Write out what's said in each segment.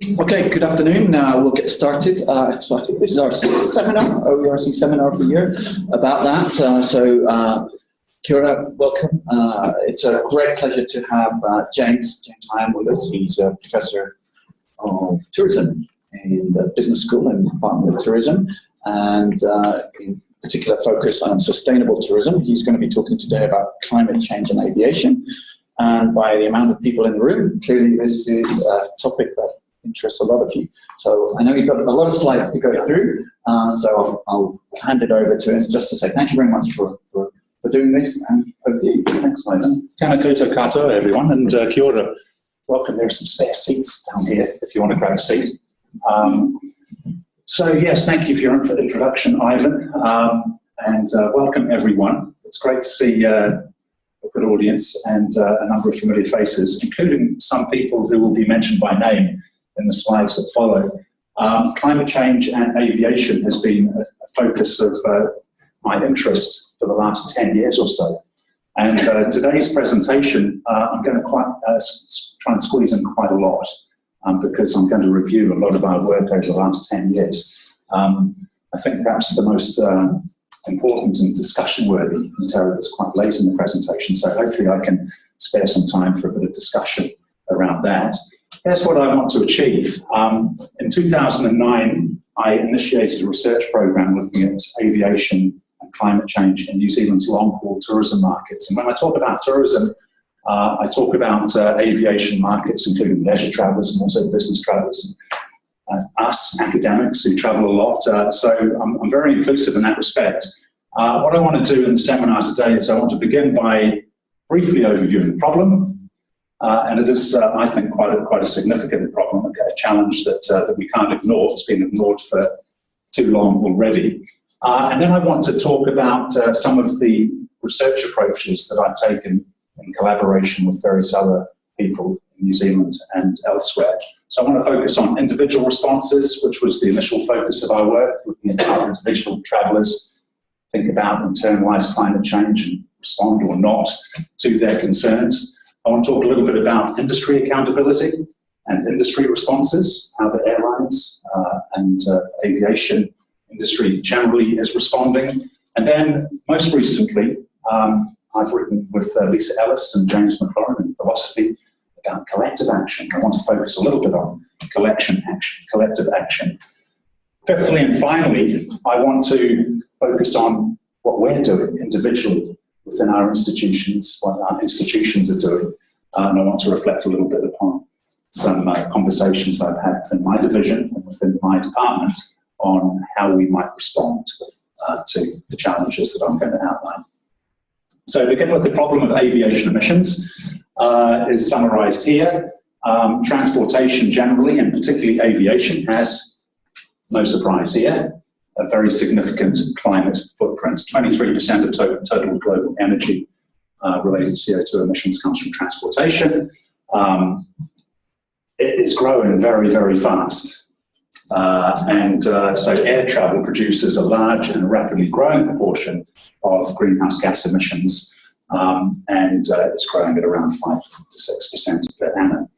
Okay, good afternoon. We'll get started. So I think this is our sixth seminar, OERC seminar of the year, about that. Kia ora, welcome. It's a great pleasure to have James Higham with us. He's a professor of tourism in the business school in the Department of Tourism, and in particular focus on sustainable tourism. He's going to be talking today about climate change and aviation. And by the amount of people in the room, clearly this is a topic that interests a lot of you. So I know he's got a lot of slides to go through, so I'll hand it over to him just to say thank you very much for doing this, and over to you. Thanks, Simon. Tēnā koutou katoa, everyone, and kia ora. Welcome. There are some spare seats down here if you want to grab a seat. So yes, thank you for your introduction, Ivan, and welcome everyone. It's great to see a good audience and a number of familiar faces, including some people who will be mentioned by name in the slides that follow. Climate change and aviation has been a focus of my interest for the last 10 years or so. And today's presentation, I'm going to try and squeeze in quite a lot because I'm going to review a lot of our work over the last 10 years. I think perhaps the most important and discussion-worthy material is quite late in the presentation, so hopefully I can spare some time for a bit of discussion around that. That's what I want to achieve. In 2009, I initiated a research program looking at aviation and climate change in New Zealand's long-haul tourism markets. And when I talk about tourism, I talk about aviation markets, including leisure travellers and also business travellers, and us academics who travel a lot. So I'm very inclusive in that respect. What I want to do in the seminar today is I want to begin by briefly overviewing the problem. And it is, I think, quite a significant problem, a challenge that we can't ignore. It's been ignored for too long already. And then I want to talk about some of the research approaches that I've taken in collaboration with various other people in New Zealand and elsewhere. So I want to focus on individual responses, which was the initial focus of our work, looking at how individual travellers think about internalised climate change and respond or not to their concerns. I want to talk a little bit about industry accountability and industry responses, how the airlines and aviation industry generally is responding. And then, most recently, I've written with Lisa Ellis and James McLaurin in philosophy about collective action. I want to focus a little bit on collective action. Fifthly and finally, I want to focus on what we're doing individually within our institutions, what our institutions are doing. And I want to reflect a little bit upon some conversations I've had within my division and within my department on how we might respond to the challenges that I'm going to outline. So begin with the problem of aviation emissions is summarised here. Transportation generally, and particularly aviation, has, no surprise here, a very significant climate footprint. 23% of total global energy related CO2 emissions comes from transportation. It is growing very, very fast. So air travel produces a large and rapidly growing proportion of greenhouse gas emissions, and it's growing at around 5 to 6% per annum.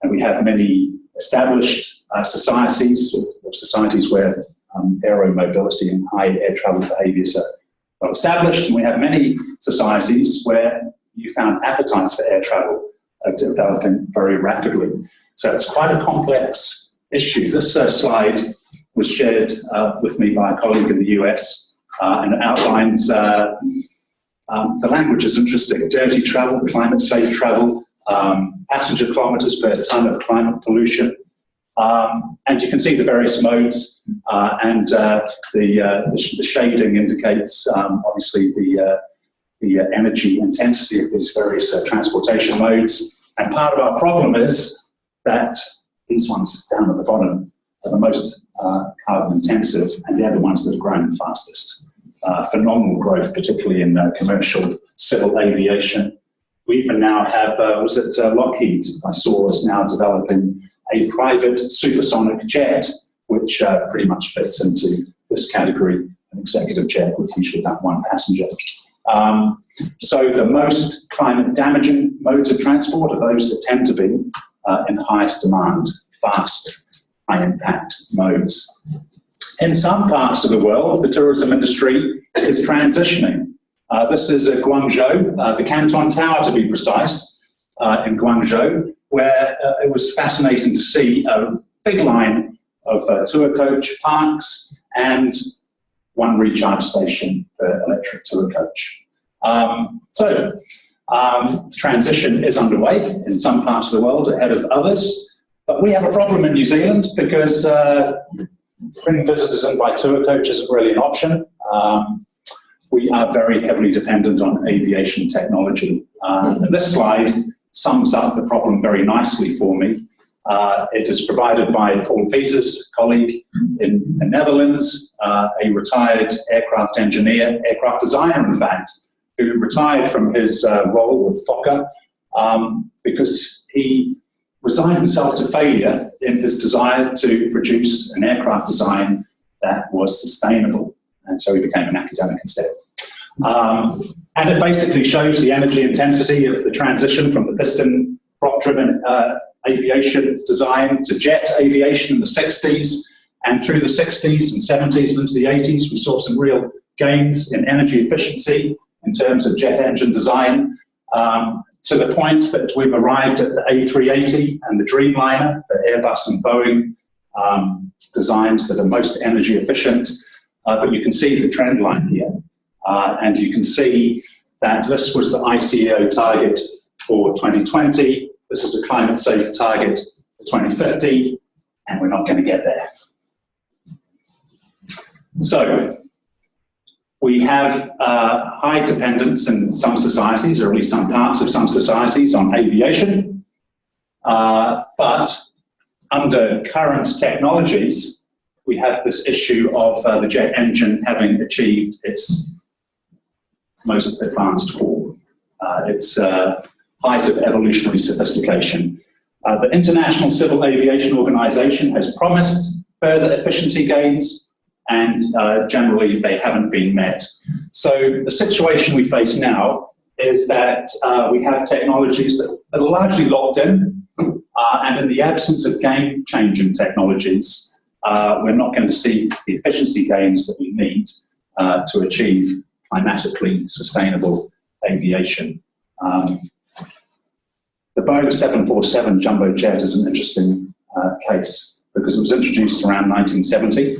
And we have many established societies where aero mobility and high air travel behaviours are well established, and we have many societies where you found appetites for air travel are developing very rapidly. So it's quite a complex issue. This slide was shared with me by a colleague in the US, and it outlines the language is interesting: dirty travel, climate safe travel, passenger kilometres per tonne of climate pollution. And you can see the various modes, and the shading indicates obviously the energy intensity of these various transportation modes. And part of our problem is that these ones down at the bottom are the most carbon intensive, and they're the ones that are growing the fastest. Phenomenal growth, particularly in commercial civil aviation. We even now have, Lockheed, I saw, is now developing a private supersonic jet, which pretty much fits into this category, an executive jet with usually about one passenger. So the most climate damaging modes of transport are those that tend to be in highest demand, fast, high-impact modes. In some parts of the world, the tourism industry is transitioning. This is Guangzhou, the Canton Tower to be precise, in Guangzhou, where it was fascinating to see a big line of tour coach parks and one recharge station per electric tour coach. Transition is underway in some parts of the world ahead of others, but we have a problem in New Zealand because bringing visitors in by tour coach isn't really an option. We are very heavily dependent on aviation technology. And this slide sums up the problem very nicely for me. It is provided by Paul Peters, colleague in the Netherlands, a retired aircraft engineer, aircraft designer in fact, who retired from his role with Fokker because he resigned himself to failure in his desire to produce an aircraft design that was sustainable. And so he became an academic instead. And it basically shows the energy intensity of the transition from the piston prop-driven aviation design to jet aviation in the 60s, and through the 60s and 70s and into the 80s, we saw some real gains in energy efficiency in terms of jet engine design, to the point that we've arrived at the A380 and the Dreamliner, the Airbus and Boeing designs that are most energy efficient. But you can see the trend line here, and you can see that this was the ICAO target for 2020. This is a climate safe target for 2050, and we're not going to get there. So we have high dependence in some societies, or at least some parts of some societies, on aviation. But under current technologies, we have this issue of the jet engine having achieved its most advanced form, its height of evolutionary sophistication. The International Civil Aviation Organization has promised further efficiency gains, and generally they haven't been met. So the situation we face now is that we have technologies that are largely locked in, and in the absence of game-changing technologies, we're not going to see the efficiency gains that we need to achieve climatically sustainable aviation. The Boeing 747 jumbo jet is an interesting case because it was introduced around 1970,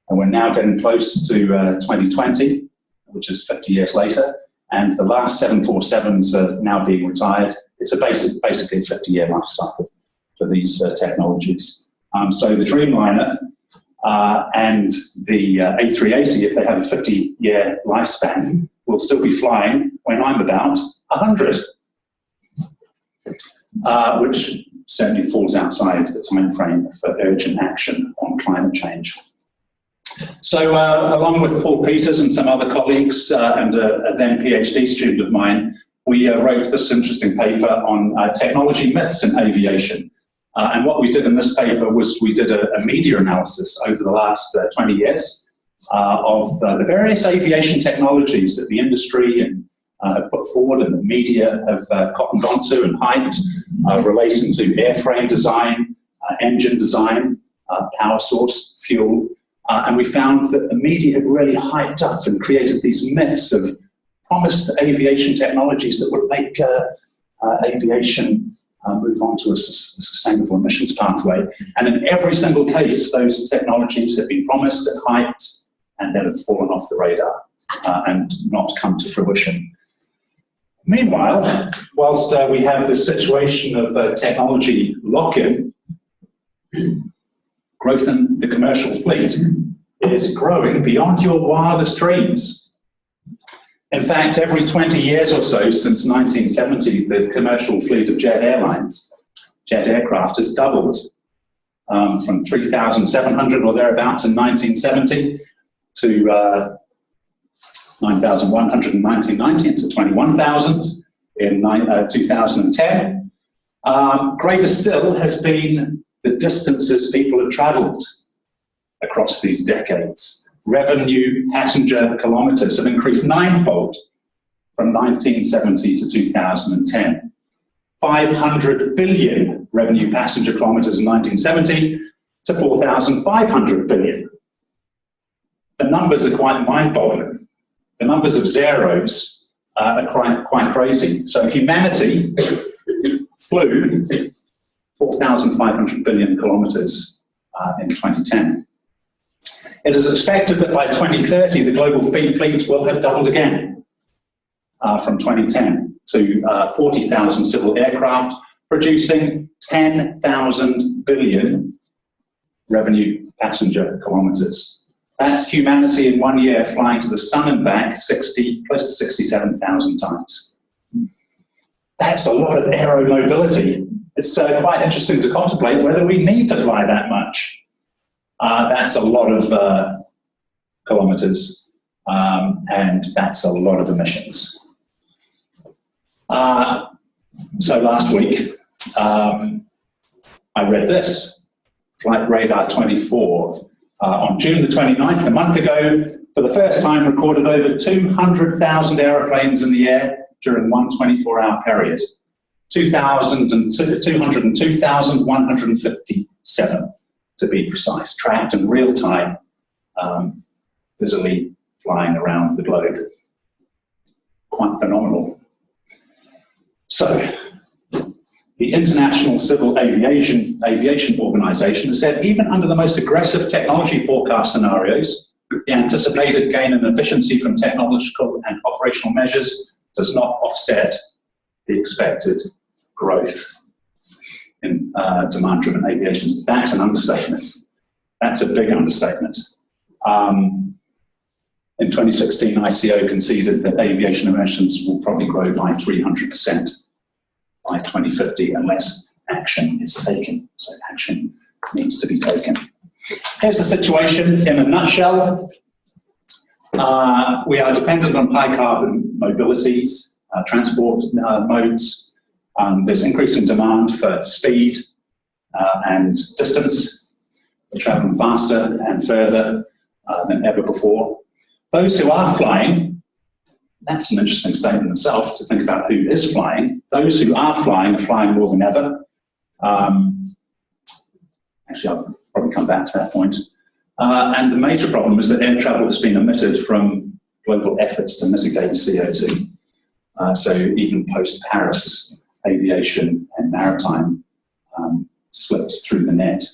and we're now getting close to 2020, which is 50 years later, and the last 747s are now being retired. It's a basically a 50-year life cycle for these technologies. So the Dreamliner and the A380, if they have a 50-year lifespan, will still be flying when I'm about 100, which certainly falls outside the time frame for urgent action on climate change. So along with Paul Peters and some other colleagues and a then PhD student of mine, we wrote this interesting paper on technology myths in aviation. And what we did in this paper was we did a media analysis over the last 20 years of the various aviation technologies that the industry and have put forward and the media have cottoned onto and hyped, relating to airframe design, engine design, power source, fuel. And we found that the media had really hyped up and created these myths of promised aviation technologies that would make aviation move on to a sustainable emissions pathway. And in every single case, those technologies have been promised and hyped and then have fallen off the radar and not come to fruition. Meanwhile, whilst we have this situation of technology lock-in, growth in the commercial fleet is growing beyond your wildest dreams. In fact, every 20 years or so since 1970, the commercial fleet of jet airlines, jet aircraft, has doubled from 3,700 or thereabouts in 1970 to 9,100 in 1990 and to 21,000 in 2010. Greater still has been the distances people have travelled across these decades. Revenue passenger kilometres have increased ninefold from 1970 to 2010. 500 billion revenue passenger kilometres in 1970 to 4,500 billion. The numbers are quite mind-boggling. The numbers of zeros are quite crazy. So humanity flew 4,500 billion kilometers in 2010. It is expected that by 2030, the global fleet will have doubled again from 2010 to 40,000 civil aircraft, producing 10,000 billion revenue passenger kilometers. That's humanity in 1 year flying to the sun and back close to 67,000 times. That's a lot of aero mobility. It's quite interesting to contemplate whether we need to fly that much. That's a lot of kilometers, and that's a lot of emissions. So last week, I read this, Flight Radar 24. On June the 29th, a month ago, for the first time recorded over 200,000 aeroplanes in the air during one 24-hour period. 202,157 to be precise, tracked in real time, busily flying around the globe. Quite phenomenal. So, the International Civil Aviation Organization has said even under the most aggressive technology forecast scenarios, the anticipated gain in efficiency from technological and operational measures does not offset the expected growth in demand-driven aviation. That's an understatement. That's a big understatement. In 2016, ICO conceded that aviation emissions will probably grow by 300% by 2050 unless action is taken. So action needs to be taken. Here's the situation in a nutshell. We are dependent on high carbon mobilities, transport modes. There's increasing demand for speed and distance. We're traveling faster and further than ever before. Those who are flying, that's an interesting statement in itself to think about who is flying. Those who are flying more than ever. Actually, I'll probably come back to that point. And the major problem is that air travel has been omitted from global efforts to mitigate CO2. So even post-Paris, aviation and maritime slipped through the net.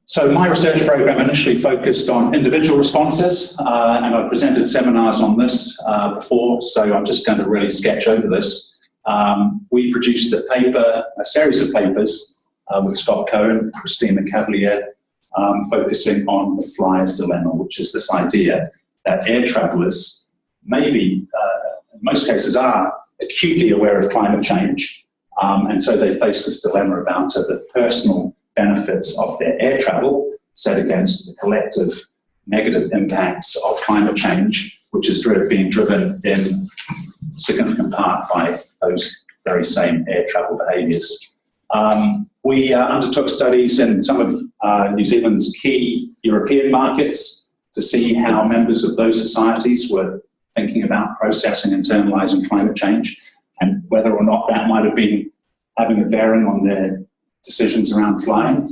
So my research program initially focused on individual responses, and I've presented seminars on this before, so I'm just going to really sketch over this. We produced a series of papers with Scott Cohen, Christina Cavalier, focusing on the flyer's dilemma, which is this idea that air travellers maybe, in most cases, are acutely aware of climate change, and so they face this dilemma about the personal benefits of their air travel set against the collective negative impacts of climate change, which is being driven in significant part by those very same air travel behaviours. We undertook studies in some of New Zealand's key European markets to see how members of those societies were thinking about processing, internalising climate change, and whether or not that might have been having a bearing on their decisions around flying,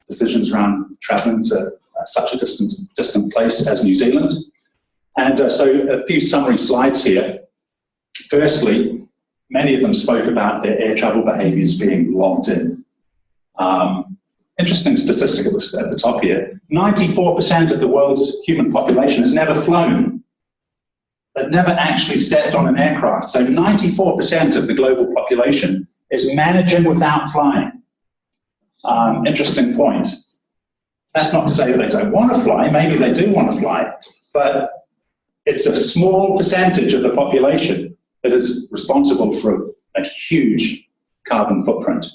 decisions around travelling to such a distant place as New Zealand. And so a few summary slides here. Firstly, many of them spoke about their air travel behaviours being logged in. Interesting statistic at the top here. 94% of the world's human population has never flown. They've never actually stepped on an aircraft. So 94% of the global population is managing without flying. Interesting point. That's not to say that they don't want to fly. Maybe they do want to fly, but it's a small percentage of the population that is responsible for a huge carbon footprint.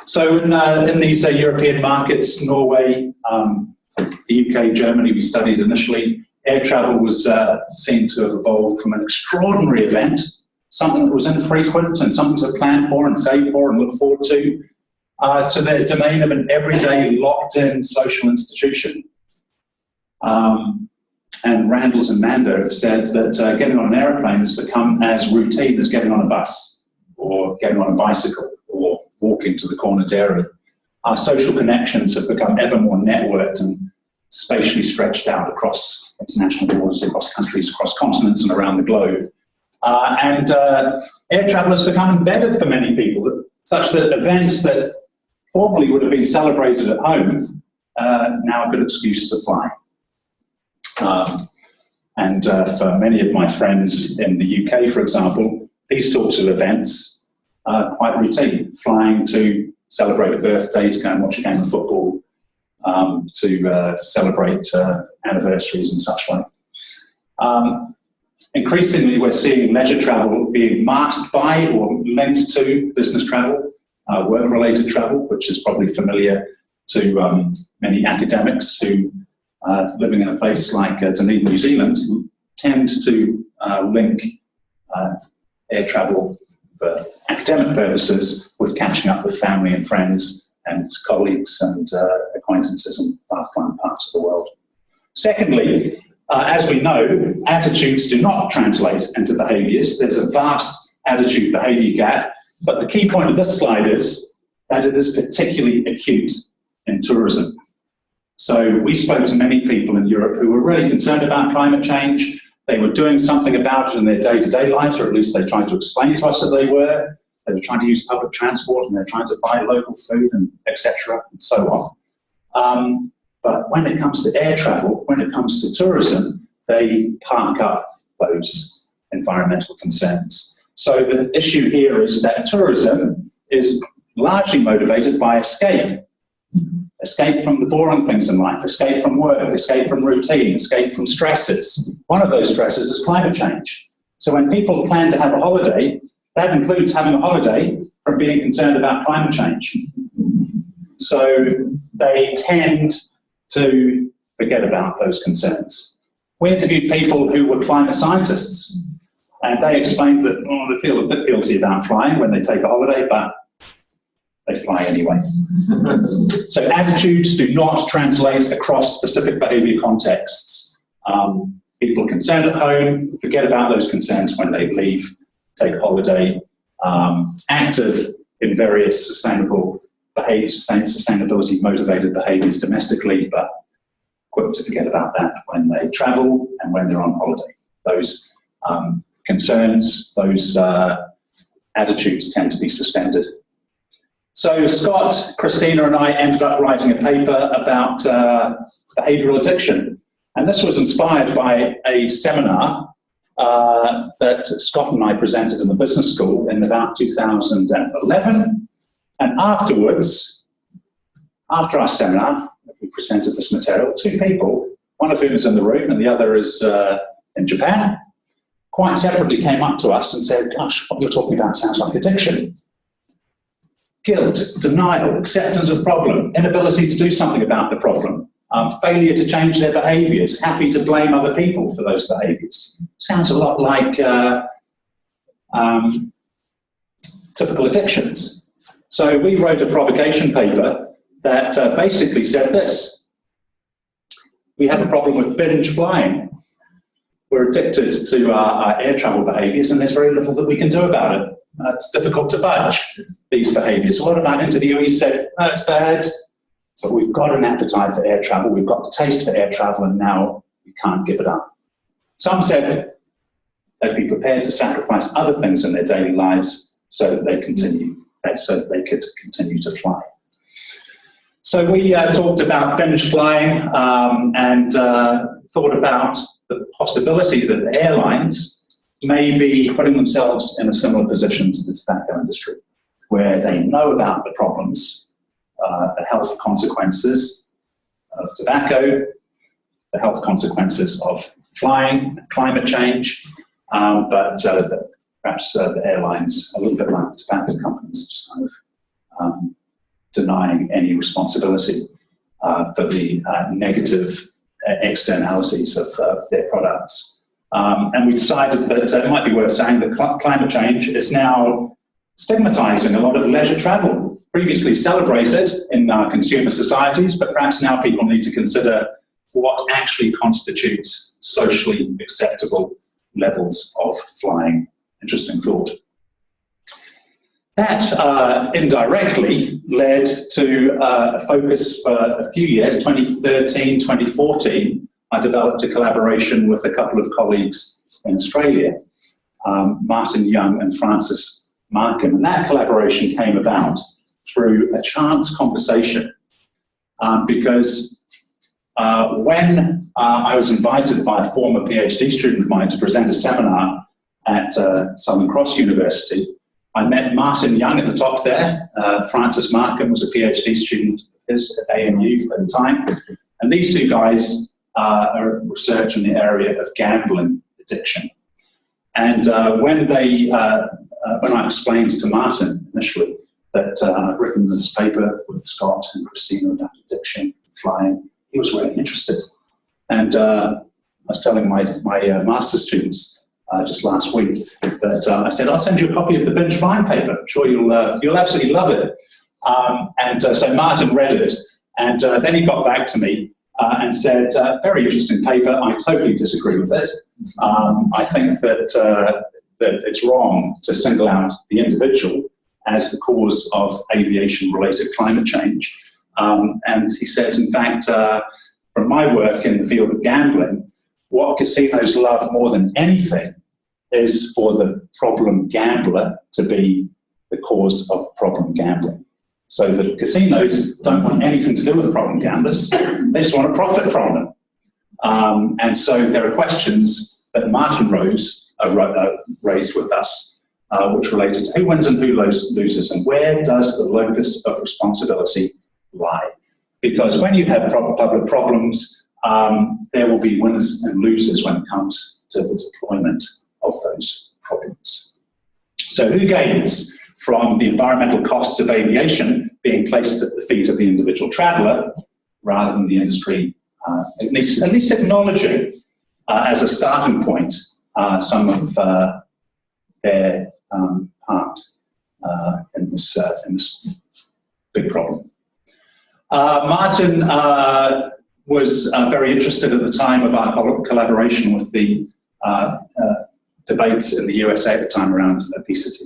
So in these European markets, Norway, the UK, Germany, we studied initially, air travel was seen to have evolved from an extraordinary event, something that was infrequent and something to plan for and save for and look forward to the domain of an everyday locked-in social institution. And Randles and Manda have said that getting on an aeroplane has become as routine as getting on a bus or getting on a bicycle or walking to the corner dairy. our social connections have become ever more networked and spatially stretched out across international borders, across countries, across continents and around the globe. Air travel has become embedded for many people, such that events that formerly would have been celebrated at home now a good excuse to fly. For many of my friends in the UK, for example, these sorts of events are quite routine. Flying to celebrate a birthday, to go and watch a game of football, to celebrate anniversaries and such like. Increasingly, we're seeing leisure travel being masked by or linked to business travel, work-related travel, which is probably familiar to many academics who living in a place like Dunedin, New Zealand, tend to link air travel for academic purposes with catching up with family and friends and colleagues and acquaintances in far-flung parts of the world. Secondly, as we know, attitudes do not translate into behaviours. There's a vast attitude-behaviour gap, but the key point of this slide is that it is particularly acute in tourism. So we spoke to many people in Europe who were really concerned about climate change. They were doing something about it in their day-to-day lives, or at least they tried to explain to us that they were. They were trying to use public transport and they're trying to buy local food and etc. and so on. But when it comes to air travel, when it comes to tourism, they park up those environmental concerns. So the issue here is that tourism is largely motivated by escape. Escape from the boring things in life, escape from work, escape from routine, escape from stresses. One of those stresses is climate change. So when people plan to have a holiday, that includes having a holiday from being concerned about climate change. So they tend to forget about those concerns. We interviewed people who were climate scientists, and they explained that they feel a bit guilty about flying when they take a holiday, but they fly anyway. So attitudes do not translate across specific behaviour contexts. People concerned at home forget about those concerns when they leave, take a holiday, active in various sustainable behaviours, sustainability motivated behaviours domestically, but quick to forget about that when they travel and when they're on holiday. Those concerns, those attitudes tend to be suspended. So Scott, Christina and I ended up writing a paper about behavioural addiction. And this was inspired by a seminar that Scott and I presented in the business school in about 2011. And afterwards, after our seminar, we presented this material, two people, one of whom is in the room and the other is in Japan, quite separately came up to us and said, gosh, what you're talking about sounds like addiction. Guilt, denial, acceptance of problem, inability to do something about the problem, failure to change their behaviours, happy to blame other people for those behaviours. Sounds a lot like typical addictions. So we wrote a provocation paper that basically said this. We have a problem with binge flying. We're addicted to our air travel behaviours and there's very little that we can do about it. It's difficult to budge these behaviours. A lot of our interviewees said, oh, it's bad, but we've got an appetite for air travel, we've got the taste for air travel, and now we can't give it up. Some said they'd be prepared to sacrifice other things in their daily lives so that they could continue to fly. So we talked about binge flying and thought about the possibility that the airlines may be putting themselves in a similar position to the tobacco industry, where they know about the problems, the health consequences of tobacco, the health consequences of flying, climate change, but perhaps the airlines, a little bit like the tobacco companies, just kind of denying any responsibility for the negative externalities of their products. And we decided that it might be worth saying that climate change is now stigmatizing a lot of leisure travel, previously celebrated in our consumer societies, but perhaps now people need to consider what actually constitutes socially acceptable levels of flying. Interesting thought. That indirectly led to a focus for a few years, 2013, 2014. I developed a collaboration with a couple of colleagues in Australia, Martin Young and Francis Markham. And that collaboration came about through a chance conversation because when I was invited by a former PhD student of mine to present a seminar at Southern Cross University, I met Martin Young at the top there. Francis Markham was a PhD student of his at ANU at the time. And these two guys are research in the area of gambling addiction. And when I explained to Martin initially that I'd written this paper with Scott and Christina about addiction, flying, he was really interested. And I was telling my master's students just last week that I said, I'll send you a copy of the binge flying paper. I'm sure you'll absolutely love it. So Martin read it, and then he got back to me and said, very interesting paper. I totally disagree with it. I think that it's wrong to single out the individual as the cause of aviation-related climate change. And he said, in fact, from my work in the field of gambling, what casinos love more than anything is for the problem gambler to be the cause of problem gambling. So the casinos don't want anything to do with the problem gamblers. They just want to profit from them. And so there are questions that Martin raised with us, which related to who wins and who loses, and where does the locus of responsibility lie? Because when you have public problems, there will be winners and losers when it comes to the deployment of those problems. So who gains from the environmental costs of aviation being placed at the feet of the individual traveller rather than the industry, at least acknowledging as a starting point some of their part in this big problem. Martin was very interested at the time of our collaboration with the debates in the USA at the time around obesity.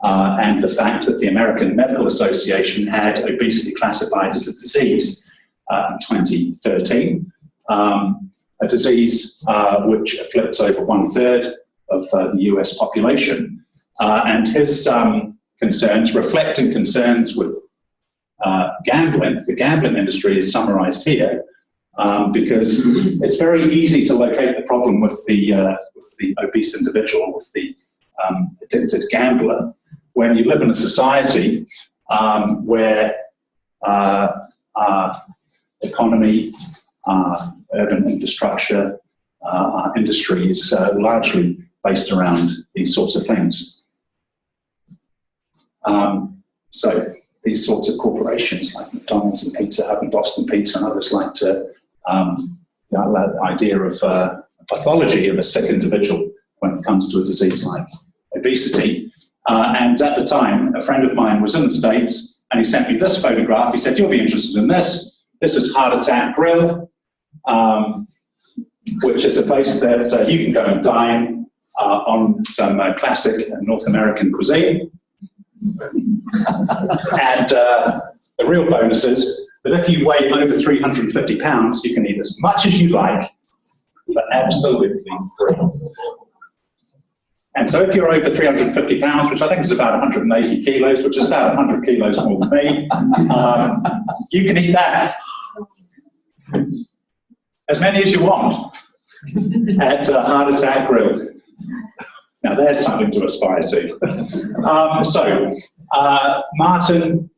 And the fact that the American Medical Association had obesity classified as a disease in 2013, a disease which afflicts over 1/3 of the US population. And his concerns, reflecting concerns with gambling, the gambling industry is summarized here, because it's very easy to locate the problem with the obese individual, with the addicted gambler, when you live in a society where economy, urban infrastructure, industry is largely based around these sorts of things. So these sorts of corporations like McDonald's and Pizza Hut and Boston Pizza and others like to the idea of pathology of a sick individual when it comes to a disease like obesity. And at the time, a friend of mine was in the States and he sent me this photograph. He said, you'll be interested in this. This is Heart Attack Grill, which is a place that you can go and dine on some classic North American cuisine. And the real bonus is that if you weigh over 350 pounds, you can eat as much as you like, but absolutely free. And so if you're over 350 pounds, which I think is about 180 kilos, which is about 100 kilos more than me, you can eat that. As many as you want at Heart Attack Grill. Now there's something to aspire to. Martin,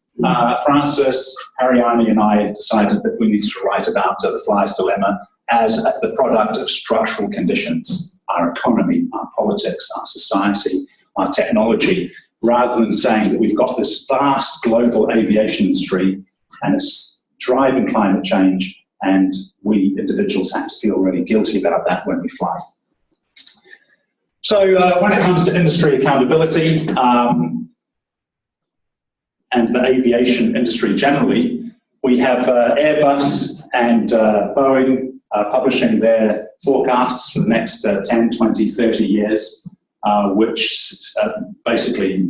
Francis, Ariane and I decided that we needed to write about the flyer's dilemma as the product of structural conditions, our economy, our politics, our society, our technology, rather than saying that we've got this vast global aviation industry and it's driving climate change and we individuals have to feel really guilty about that when we fly. So when it comes to industry accountability and the aviation industry generally, we have Airbus and Boeing publishing their forecasts for the next 10, 20, 30 years which basically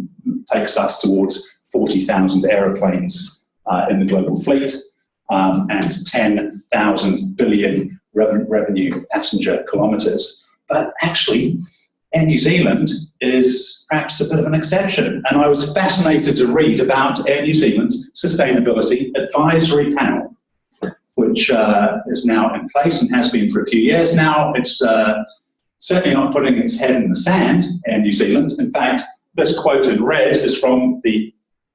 takes us towards 40,000 aeroplanes in the global fleet and 10,000 billion revenue passenger kilometres. But actually, Air New Zealand is perhaps a bit of an exception. And I was fascinated to read about Air New Zealand's Sustainability Advisory Panel, which is now in place and has been for a few years now. It's certainly not putting its head in the sand, Air New Zealand. In fact, this quote in red is from the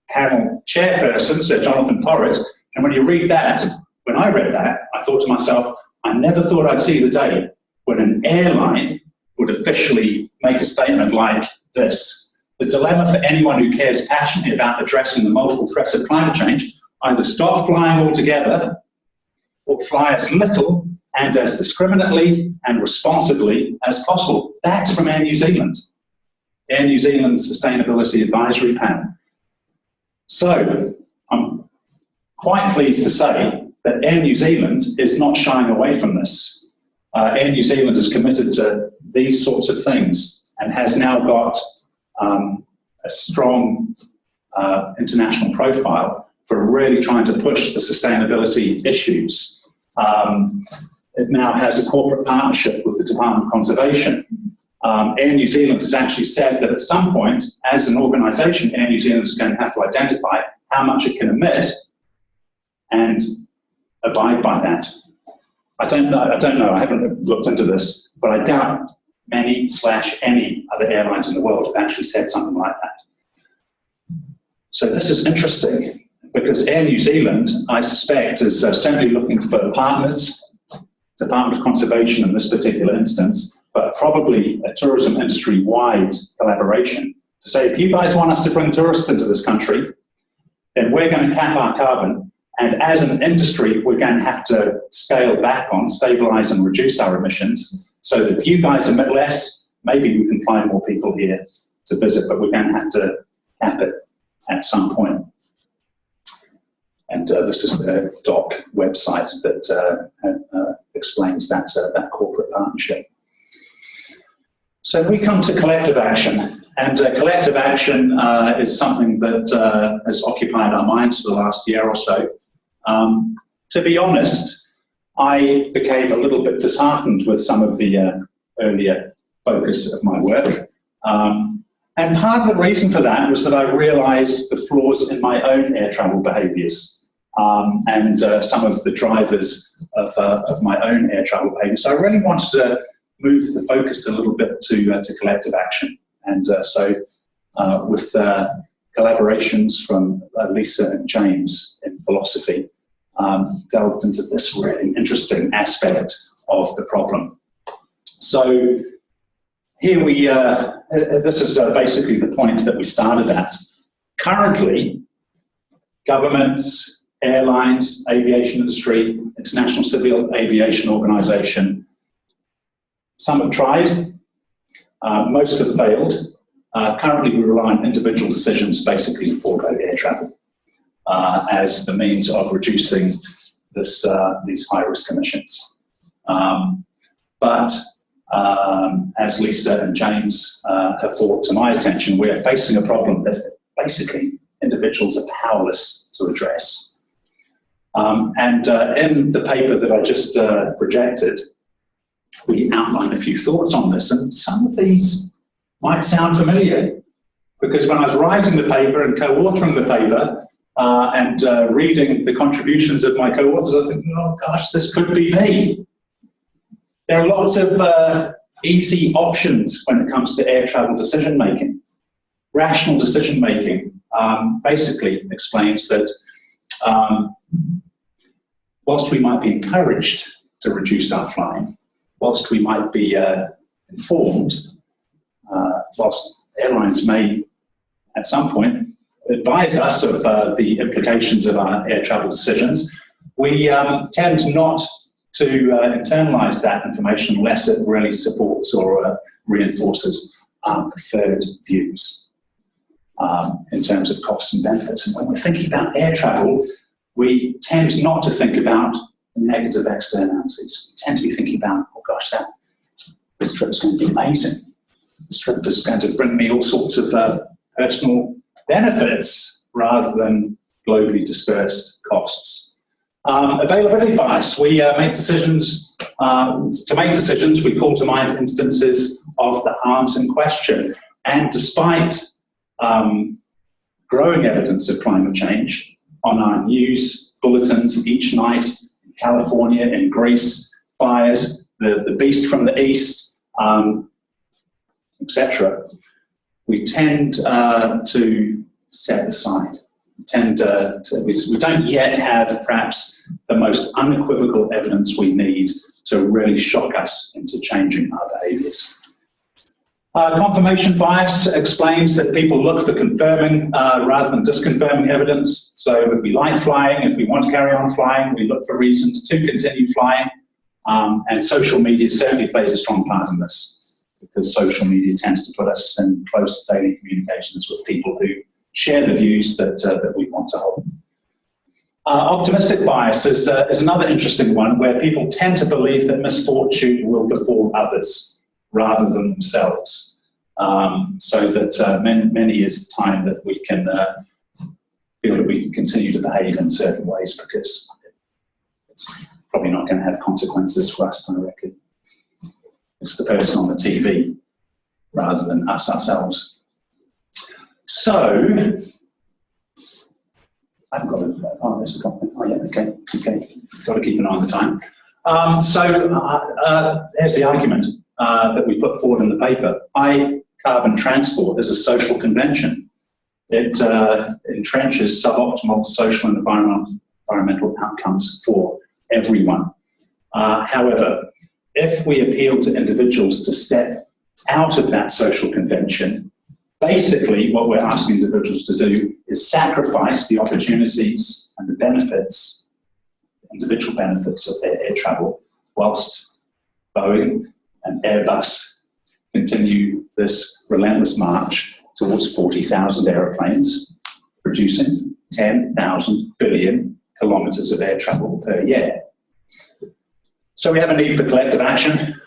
panel chairperson, Sir Jonathan Porritt. And when you read that, when I read that, I thought to myself, I never thought I'd see the day when an airline would officially make a statement like this. The dilemma for anyone who cares passionately about addressing the multiple threats of climate change: either stop flying altogether or fly as little and as discriminately and responsibly as possible. That's from Air New Zealand, Air New Zealand's Sustainability Advisory Panel. So I'm quite pleased to say that Air New Zealand is not shying away from this. Air New Zealand is committed to these sorts of things and has now got a strong international profile for really trying to push the sustainability issues. It now has a corporate partnership with the Department of Conservation. Air New Zealand has actually said that at some point, as an organisation, Air New Zealand is going to have to identify how much it can emit and abide by that. I don't know, I haven't looked into this, but I doubt many/any other airlines in the world have actually said something like that. So this is interesting, because Air New Zealand, I suspect, is certainly looking for partners, Department of Conservation in this particular instance, but probably a tourism industry-wide collaboration to say, if you guys want us to bring tourists into this country, then we're going to cap our carbon. And as an industry, we're going to have to scale back on, stabilise and reduce our emissions, so that if you guys emit less, maybe we can find more people here to visit, but we're going to have to cap it at some point. And this is the DOC website that explains that, that corporate partnership. So we come to collective action, and collective action is something that has occupied our minds for the last year or so. To be honest, I became a little bit disheartened with some of the earlier focus of my work. And part of the reason for that was that I realised the flaws in my own air travel behaviours and some of the drivers of my own air travel behaviour. So I really wanted to move the focus a little bit to collective action. And so with collaborations from Lisa and James in philosophy, delved into this really interesting aspect of the problem. So here we, this is basically the point that we started at. Currently, governments, airlines, aviation industry, International Civil Aviation Organization, some have tried, most have failed. Currently, we rely on individual decisions basically to forego air travel as the means of reducing this, these high-risk emissions. But as Lisa and James have brought to my attention, we are facing a problem that basically individuals are powerless to address. And in the paper that I just projected, we outline a few thoughts on this, and some of these might sound familiar, because when I was writing the paper and co-authoring the paper and reading the contributions of my co-authors, I was thinking, oh gosh, this could be me. There are lots of easy options when it comes to air travel decision-making. Rational decision-making basically explains that whilst we might be encouraged to reduce our flying, whilst we might be informed, whilst airlines may at some point advise us of the implications of our air travel decisions, we tend not to internalise that information unless it really supports or reinforces our preferred views in terms of costs and benefits. And when we're thinking about air travel, we tend not to think about negative externalities. We tend to be thinking about, oh gosh, this trip's going to be amazing. this trip is going to bring me all sorts of personal benefits rather than globally dispersed costs. Availability bias. We make decisions, to make decisions, we call to mind instances of the harms in question. And despite growing evidence of climate change on our news bulletins each night, in California, in Greece, fires, the beast from the east, etc., we tend to set aside. We don't yet have perhaps the most unequivocal evidence we need to really shock us into changing our behaviours. Confirmation bias explains that people look for confirming rather than disconfirming evidence. So if we like flying, if we want to carry on flying, we look for reasons to continue flying. And social media certainly plays a strong part in this, because social media tends to put us in close daily communications with people who share the views that we want to hold. Optimistic bias is another interesting one, where people tend to believe that misfortune will befall others rather than themselves. So that many is the time that we can feel that we can continue to behave in certain ways because it's probably not going to have consequences for us directly. It's the person on the TV rather than us ourselves. So, I've got to, oh, this is oh yeah, okay, got to keep an eye on the time. Here's the argument that we put forward in the paper. High carbon transport is a social convention. It entrenches suboptimal social and environmental outcomes for everyone. However, if we appeal to individuals to step out of that social convention, basically what we're asking individuals to do is sacrifice the opportunities and the benefits, individual benefits of their air travel, whilst Boeing and Airbus continue this relentless march towards 40,000 aeroplanes, producing 10,000 billion kilometres of air travel per year. So we have a need for collective action.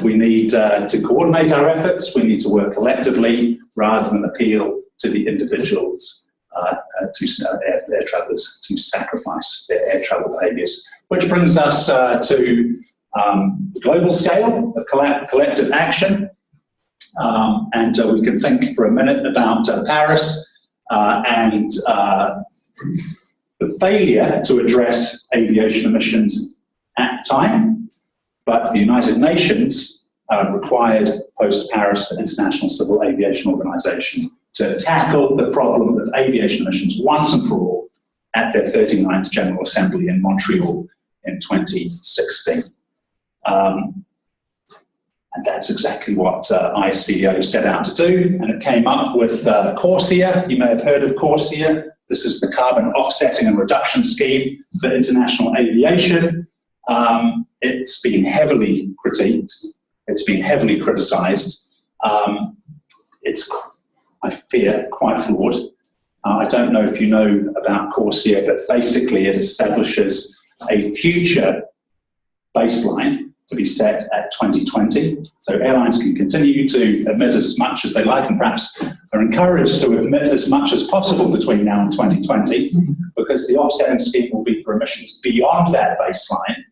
We need to coordinate our efforts. We need to work collectively rather than appeal to the individuals, air travellers, to sacrifice their air travel behaviours. Which brings us to the global scale of collective action. And we can think for a minute about Paris and the failure to address aviation emissions at the time. But the United Nations required post-Paris the International Civil Aviation Organization to tackle the problem of aviation emissions once and for all at their 39th General Assembly in Montreal in 2016. And that's exactly what ICAO set out to do, and it came up with CORSIA. You may have heard of CORSIA. This is the Carbon Offsetting and Reduction Scheme for International Aviation. It's been heavily critiqued. It's been heavily criticised. It's, I fear, quite flawed. I don't know if you know about CORSIA, but basically it establishes a future baseline to be set at 2020. So airlines can continue to emit as much as they like, and perhaps are encouraged to emit as much as possible between now and 2020, because the offsetting scheme will be for emissions beyond that baseline.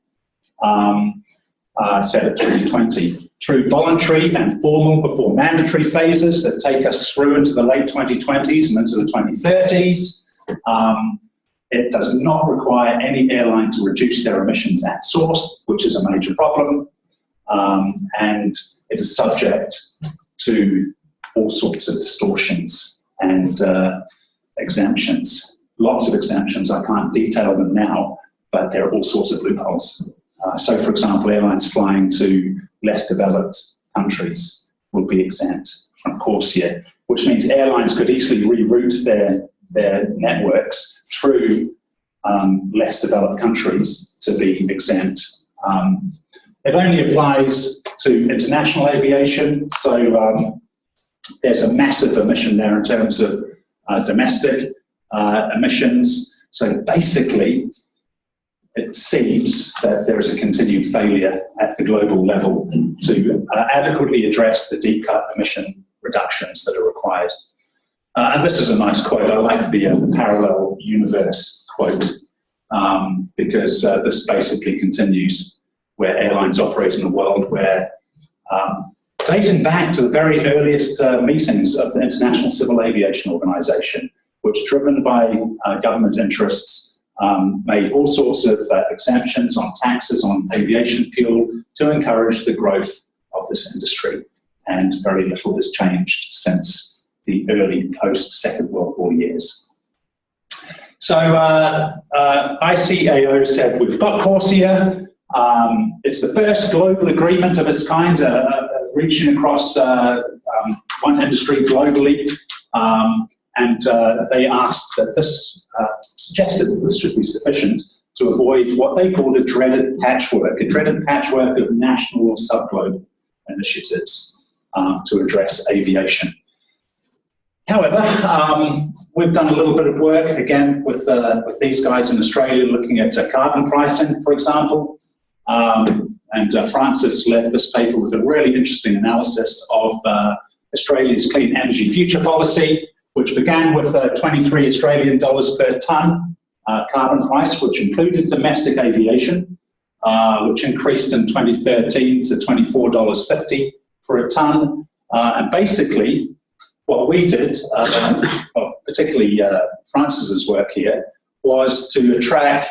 Set at 2020 through voluntary and formal before mandatory phases that take us through into the late 2020s and into the 2030s. It does not require any airline to reduce their emissions at source, which is a major problem, and it is subject to all sorts of distortions and exemptions. Lots of exemptions. I can't detail them now, but there are all sorts of loopholes. So, for example, airlines flying to less developed countries will be exempt from CORSIA, which means airlines could easily reroute their networks through less developed countries to be exempt. It only applies to international aviation, so there's a massive omission there in terms of domestic emissions. So basically, it seems that there is a continued failure at the global level to adequately address the deep cut emission reductions that are required. And this is a nice quote. I like the parallel universe quote, because this basically continues where airlines operate in a world where, dating back to the very earliest meetings of the International Civil Aviation Organization, which, driven by government interests, made all sorts of exemptions on taxes on aviation fuel to encourage the growth of this industry. And very little has changed since the early post-Second World War years. So ICAO said, we've got CORSIA. It's the first global agreement of its kind, reaching across one industry globally. And they asked that this, suggested that this should be sufficient to avoid what they called a dreaded patchwork of national or sub-global initiatives to address aviation. However, we've done a little bit of work, again, with these guys in Australia, looking at carbon pricing, for example. And Francis led this paper with a really interesting analysis of Australia's clean energy future policy, which began with 23 Australian dollars per tonne carbon price, which included domestic aviation, which increased in 2013 to $24.50 for a tonne. And basically, what we did, particularly Francis's work here, was to track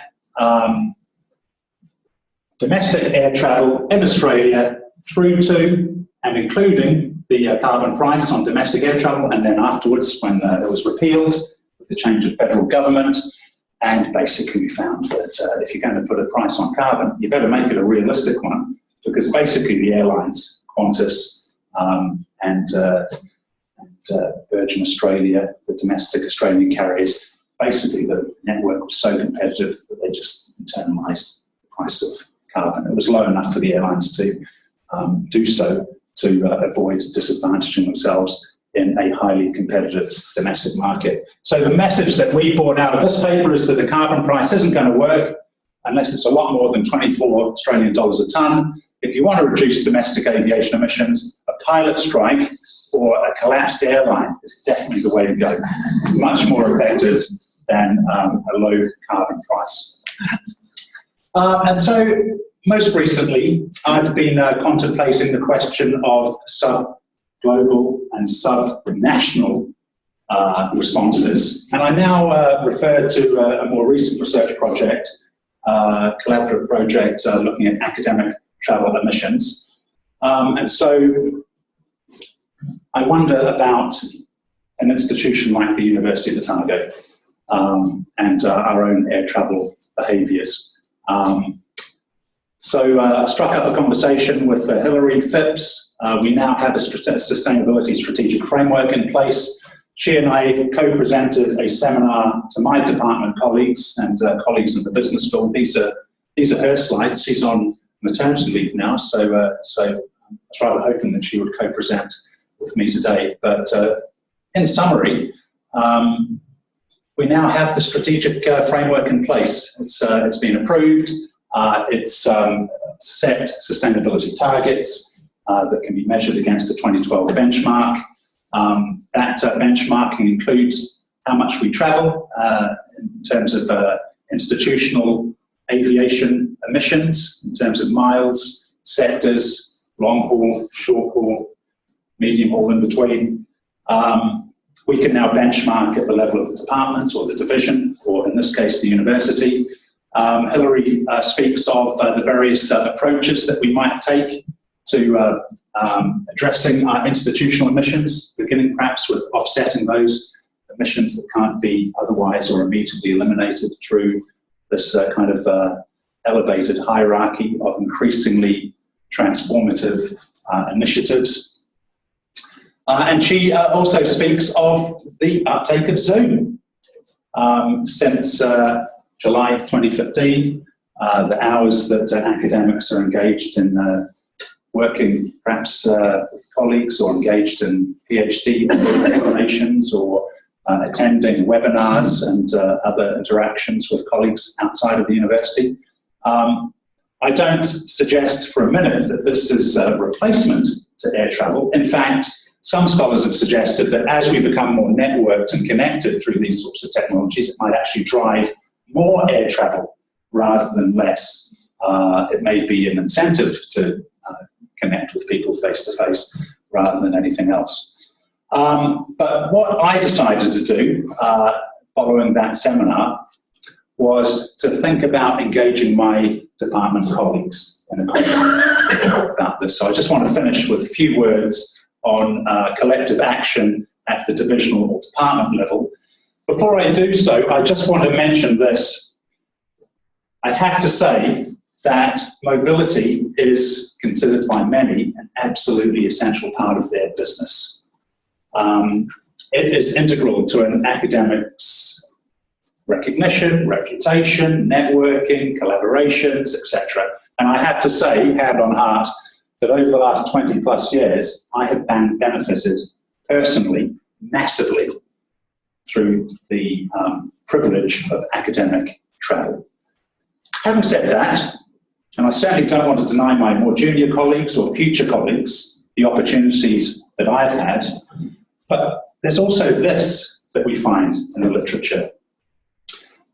domestic air travel in Australia through to and including the carbon price on domestic air travel, and then afterwards when it was repealed with the change of federal government. And basically we found that if you're going to put a price on carbon, you better make it a realistic one, because basically the airlines, Qantas and Virgin Australia, the domestic Australian carriers, basically the network was so competitive that they just internalised the price of carbon. It was low enough for the airlines to do so, to avoid disadvantaging themselves in a highly competitive domestic market. So the message that we brought out of this paper is that the carbon price isn't going to work unless it's a lot more than 24 Australian dollars a tonne. If you want to reduce domestic aviation emissions, a pilot strike or a collapsed airline is definitely the way to go. Much more effective than a low carbon price. And so most recently, I've been contemplating the question of sub-global and sub-national responses. And I now refer to a more recent research project, collaborative project looking at academic travel emissions. And so I wonder about an institution like the University of Otago and our own air travel behaviours. So I struck up a conversation with Hilary Phipps. We now have a sustainability strategic framework in place. She and I co-presented a seminar to my department colleagues and colleagues in the business school. These are her slides. She's on maternity leave now, so I was rather hoping that she would co-present with me today. But in summary, we now have the strategic framework in place. It's been approved. It's set sustainability targets that can be measured against a 2012 benchmark. That benchmarking includes how much we travel in terms of institutional aviation emissions, in terms of miles, sectors, long haul, short haul, medium haul in between. We can now benchmark at the level of the department or the division, or in this case, the university. Hilary speaks of the various approaches that we might take to addressing our institutional emissions, beginning perhaps with offsetting those emissions that can't be otherwise or immediately eliminated through this kind of elevated hierarchy of increasingly transformative initiatives. And she also speaks of the uptake of Zoom. Since July 2015, the hours that academics are engaged in working perhaps with colleagues or engaged in PhD examinations or attending webinars and other interactions with colleagues outside of the university I don't suggest for a minute that this is a replacement to air travel. In fact, some scholars have suggested that as we become more networked and connected through these sorts of technologies, it might actually drive more air travel rather than less. It may be an incentive to connect with people face-to-face rather than anything else. But what I decided to do following that seminar was to think about engaging my department colleagues in a conversation about this. So I just want to finish with a few words on collective action at the divisional or department level. Before I do so, I just want to mention this. I have to say that mobility is considered by many an absolutely essential part of their business. It is integral to an academic's recognition, reputation, networking, collaborations, etc. And I have to say, hand on heart, that over the last 20 plus years, I have benefited personally, massively, through the privilege of academic travel. Having said that, and I certainly don't want to deny my more junior colleagues or future colleagues the opportunities that I've had, but there's also this that we find in the literature.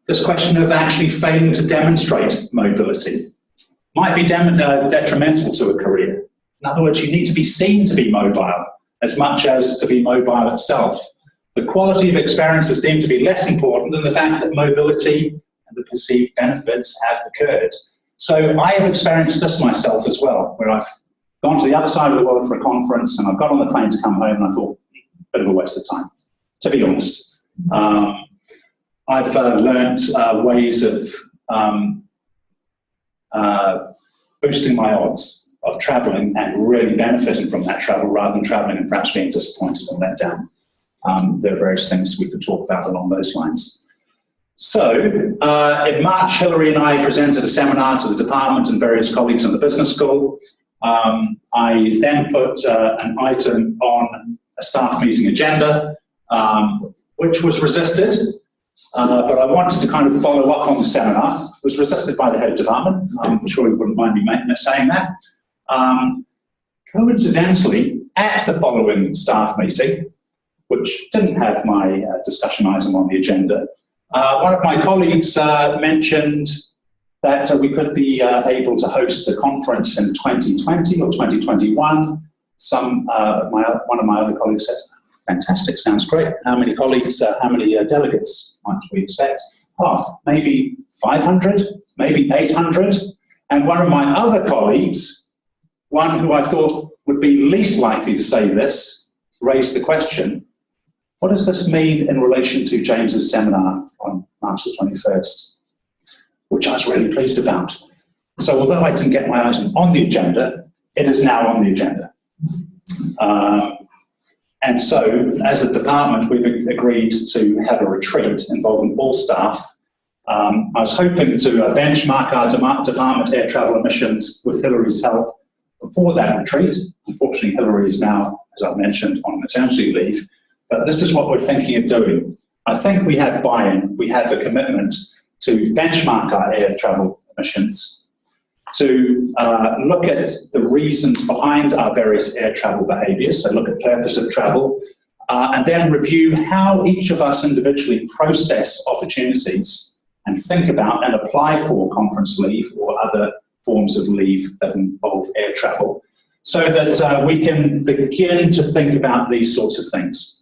This question of actually failing to demonstrate mobility might be detrimental to a career. In other words, you need to be seen to be mobile as much as to be mobile itself. The quality of experience is deemed to be less important than the fact that mobility and the perceived benefits have occurred. So I have experienced this myself as well, where I've gone to the other side of the world for a conference and I've got on the plane to come home and I thought, bit of a waste of time, to be honest. I've learned ways of boosting my odds of travelling and really benefiting from that travel rather than travelling and perhaps being disappointed and let down. There are various things we could talk about along those lines. So in March, Hilary and I presented a seminar to the department and various colleagues in the business school. I then put an item on a staff meeting agenda, which was resisted. But I wanted to kind of follow up on the seminar. It was resisted by the head of department. I'm sure you wouldn't mind me saying that. Coincidentally, at the following staff meeting, which didn't have my discussion item on the agenda, one of my colleagues mentioned that we could be able to host a conference in 2020 or 2021. One of my other colleagues said, fantastic, sounds great. How many colleagues, how many delegates might we expect? Maybe 500, maybe 800. And one of my other colleagues, one who I thought would be least likely to say this, raised the question, what does this mean in relation to James's seminar on March the 21st? Which I was really pleased about. So although I didn't get my item on the agenda, it is now on the agenda. And so, as a department, we've agreed to have a retreat involving all staff. I was hoping to benchmark our department air travel emissions with Hilary's help before that retreat. Unfortunately, Hilary is now, as I mentioned, on maternity leave. But this is what we're thinking of doing. I think we have buy-in, we have a commitment to benchmark our air travel emissions, to look at the reasons behind our various air travel behaviours, so look at purpose of travel, and then review how each of us individually process opportunities and think about and apply for conference leave or other forms of leave that involve air travel, so that we can begin to think about these sorts of things.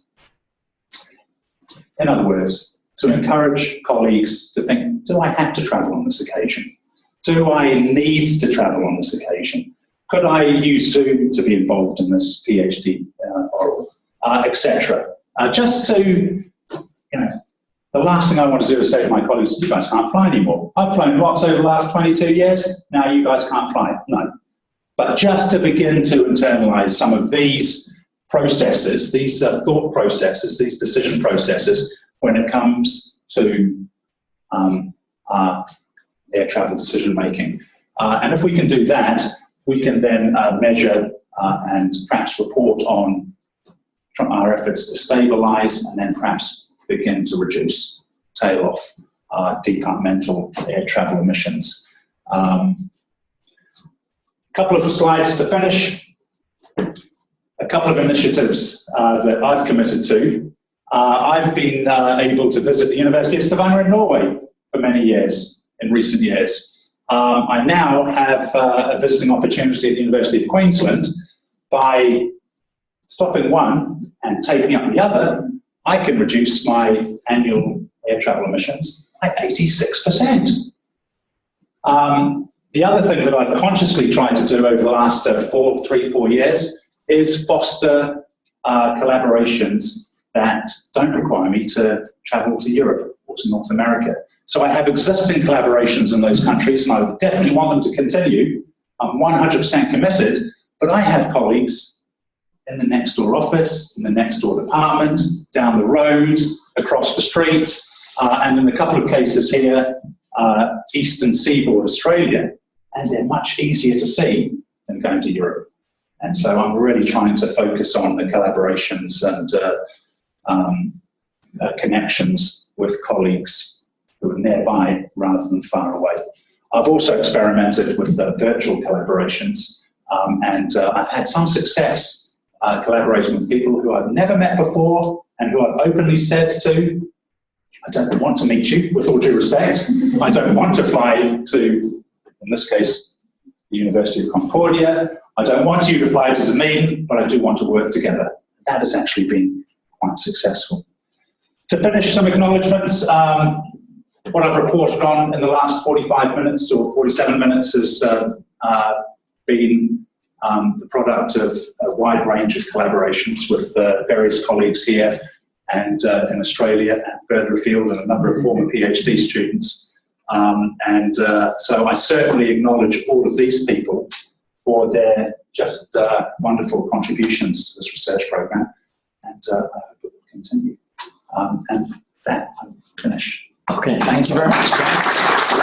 In other words, to encourage colleagues to think, do I have to travel on this occasion? Do I need to travel on this occasion? Could I use Zoom to be involved in this PhD oral, etc.? Just to, the last thing I want to do is say to my colleagues, you guys can't fly anymore. I've flown lots over the last 22 years, now you guys can't fly. No. But just to begin to internalize some of these processes, these thought processes, these decision processes, when it comes to air travel decision making. And if we can do that, we can then measure and perhaps report on our efforts to stabilize and then perhaps begin to reduce, tail off departmental air travel emissions. couple of slides to finish. A couple of initiatives that I've committed to. I've been able to visit the University of Stavanger in Norway for many years, in recent years. I now have a visiting opportunity at the University of Queensland. By stopping one and taking up the other, I can reduce my annual air travel emissions by 86%. The other thing that I've consciously tried to do over the last 3-4 years is foster collaborations that don't require me to travel to Europe or to North America. So I have existing collaborations in those countries, and I definitely want them to continue. I'm 100% committed, but I have colleagues in the next door office, in the next door department, down the road, across the street, and in a couple of cases here, Eastern Seaboard Australia, and they're much easier to see than going to Europe. And so I'm really trying to focus on the collaborations and connections with colleagues who are nearby rather than far away. I've also experimented with virtual collaborations, and I've had some success collaborating with people who I've never met before and who I've openly said to, I don't want to meet you, with all due respect. I don't want to fly to, in this case, the University of Concordia. I don't want you to fly to Zemene, but I do want to work together. That has actually been quite successful. To finish, some acknowledgements. What I've reported on in the last 45 minutes or 47 minutes has been the product of a wide range of collaborations with various colleagues here and in Australia and further afield, and a number of former PhD students. So I certainly acknowledge all of these people for their just wonderful contributions to this research program, and I hope it will continue. And with that, I'm finished. Okay, thank you very much.